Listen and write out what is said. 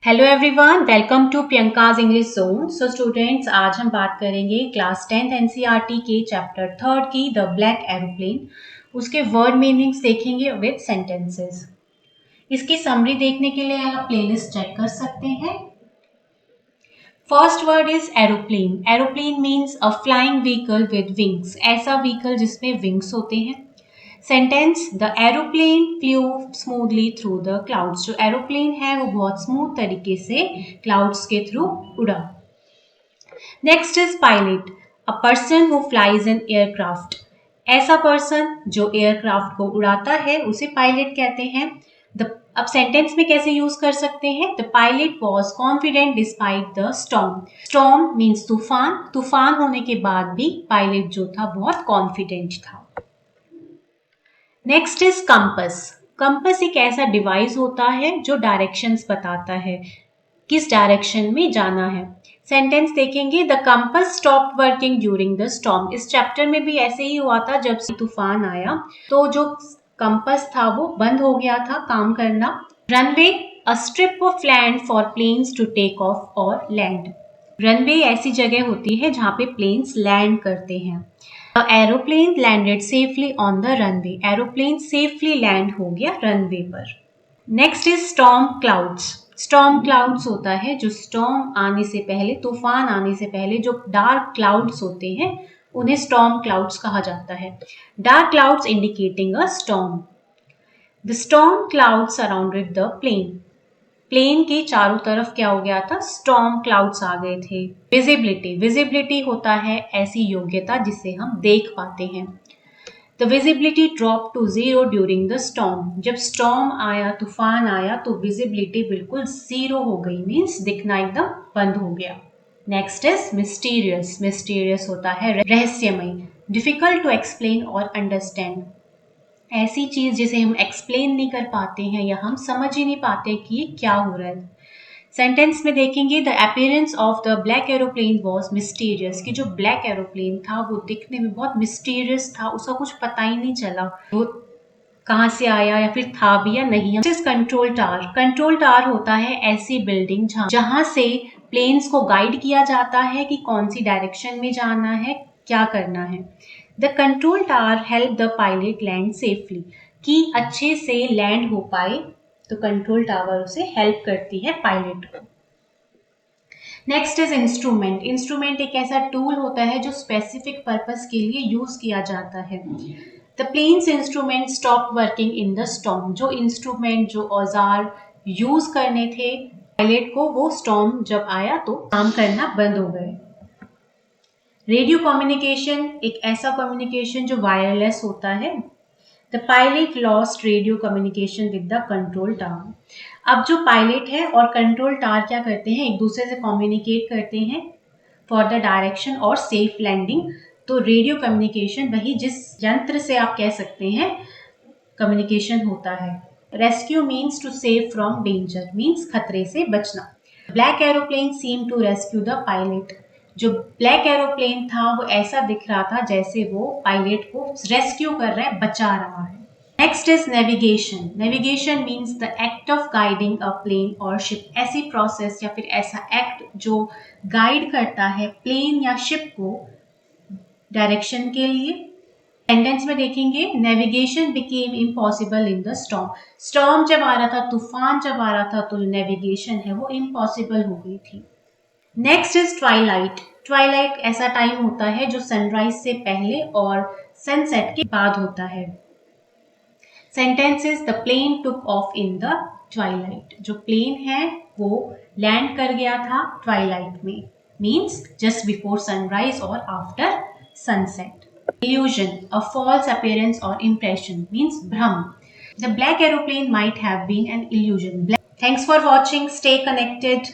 Hello everyone, welcome to Priyanka's English zone. So students, आज हम बात करेंगे क्लास 10th एनसीईआरटी के चैप्टर 3 की द ब्लैक एरोप्लेन। उसके वर्ड मीनिंग्स देखेंगे विद सेंटेंसेस। इसकी समरी देखने के लिए आप प्लेलिस्ट चेक कर सकते हैं। First word is aeroplane. Aeroplane means a flying vehicle with wings. ऐसा व्हीकल जिसमें विंग्स होते हैं। Sentence, the aeroplane flu smoothly through the clouds. जो एरोप्लेन है वो बहुत स्मूथ तरीके से क्लाउड्स के थ्रू उड़ा। Next is pilot, a person who flies an aircraft. ऐसा पर्सन जो एयरक्राफ्ट को उड़ाता है उसे पायलट कहते हैं। अब सेंटेंस में कैसे यूज कर सकते हैं? The pilot was confident despite the storm. Storm means तूफान। तूफान होने के बाद भी पायलट जो था बहुत कॉन्फिडेंट था। Next is compass. कंपस एक ऐसा डिवाइस होता है जो डायरेक्शंस बताता है, किस डायरेक्शन में जाना है। सेंटेंस देखेंगे, the compass stopped working during the storm. इस चैप्टर में भी ऐसे ही हुआ था, जब तूफान आया तो जो कंपस था वो बंद हो गया था काम करना। Runway, a strip of land for planes to take off और लैंड। रनवे ऐसी जगह होती है जहाँ पे प्लेन्स लैंड करते हैं। The aeroplane landed safely on the runway. Aeroplane safely land हो गया रनवे पर। Next is storm clouds. Storm clouds होता है जो स्टॉर्म आने से पहले, तूफान आने से पहले जो डार्क क्लाउड्स होते हैं उन्हें स्टॉर्म क्लाउड्स कहा जाता है। Dark clouds indicating a storm. The storm clouds surrounded the plane. Plane के चारों तरफ क्या हो गया था? स्टॉर्म क्लाउड्स आ गए थे। विजिबिलिटी, विजिबिलिटी होता है ऐसी योग्यता जिसे हम देख पाते हैं। The visibility drop to zero during the storm. जब स्टॉर्म आया, तूफान आया तो विजिबिलिटी बिल्कुल जीरो हो गई, मीन्स दिखना एकदम बंद हो गया। Next is mysterious. मिस्टीरियस होता है रहस्यमय, डिफिकल्ट टू एक्सप्लेन और अंडरस्टैंड। ऐसी चीज जिसे हम एक्सप्लेन नहीं कर पाते हैं या हम समझ ही नहीं पाते कि ये क्या हो रहा है। सेंटेंस में देखेंगे, the appearance of the black aeroplane was mysterious. कि जो ब्लैक एरोप्लेन था वो दिखने में बहुत मिस्टीरियस था, उसका कुछ पता ही नहीं चला वो कहाँ से आया या फिर था भी या नहीं। Control tower. कंट्रोल टावर होता है ऐसी बिल्डिंग जहाँ से प्लेन्स को गाइड किया जाता है कि कौन सी डायरेक्शन में जाना है, क्या करना है। The control tower help the pilot land safely. कि अच्छे से लैंड हो पाए तो कंट्रोल टावर उसे हेल्प करती है पायलट को। Next is instrument. इंस्ट्रूमेंट एक ऐसा टूल होता है जो स्पेसिफिक पर्पस के लिए यूज किया जाता है। The planes instrument stop working in the storm. जो इंस्ट्रूमेंट, जो औजार यूज करने थे पायलट को, वो स्टॉर्म जब आया तो काम करना बंद हो गए। रेडियो कम्युनिकेशन एक ऐसा कम्युनिकेशन जो वायरलेस होता है। The pilot lost radio communication with the control tower. अब जो पायलट है और कंट्रोल टावर क्या करते हैं? एक दूसरे से कम्युनिकेट करते हैं फॉर द डायरेक्शन और सेफ लैंडिंग। तो रेडियो कम्युनिकेशन वही जिस यंत्र से आप कह सकते हैं कम्युनिकेशन होता है। Rescue means to save from danger, means खतरे से बचना। Black aeroplane seem to rescue the pilot. जो ब्लैक एरोप्लेन था वो ऐसा दिख रहा था जैसे वो पायलट को रेस्क्यू कर रहा है, बचा रहा है। Next is navigation. Navigation means the act of guiding a plane और शिप। ऐसी प्रोसेस या फिर ऐसा एक्ट जो गाइड करता है प्लेन या शिप को डायरेक्शन के लिए। सेंटेंस में देखेंगे, navigation became impossible in the storm. Storm जब आ रहा था, तूफान जब आ रहा था तो नेविगेशन है वो इम्पॉसिबल हो गई थी। Next is Twilight. ट्वाइलाइट ऐसा टाइम होता है जो सनराइज से पहले और सनसेट के बाद होता है। Sentence is, the plane took off in the twilight. जो प्लेन है वो लैंड कर गया था ट्वाइलाइट में, मीन्स जस्ट बिफोर सनराइज और after sunset. Illusion, a false appearance or impression, means भ्रम. The black aeroplane might have been an illusion. Thanks for watching. Stay connected.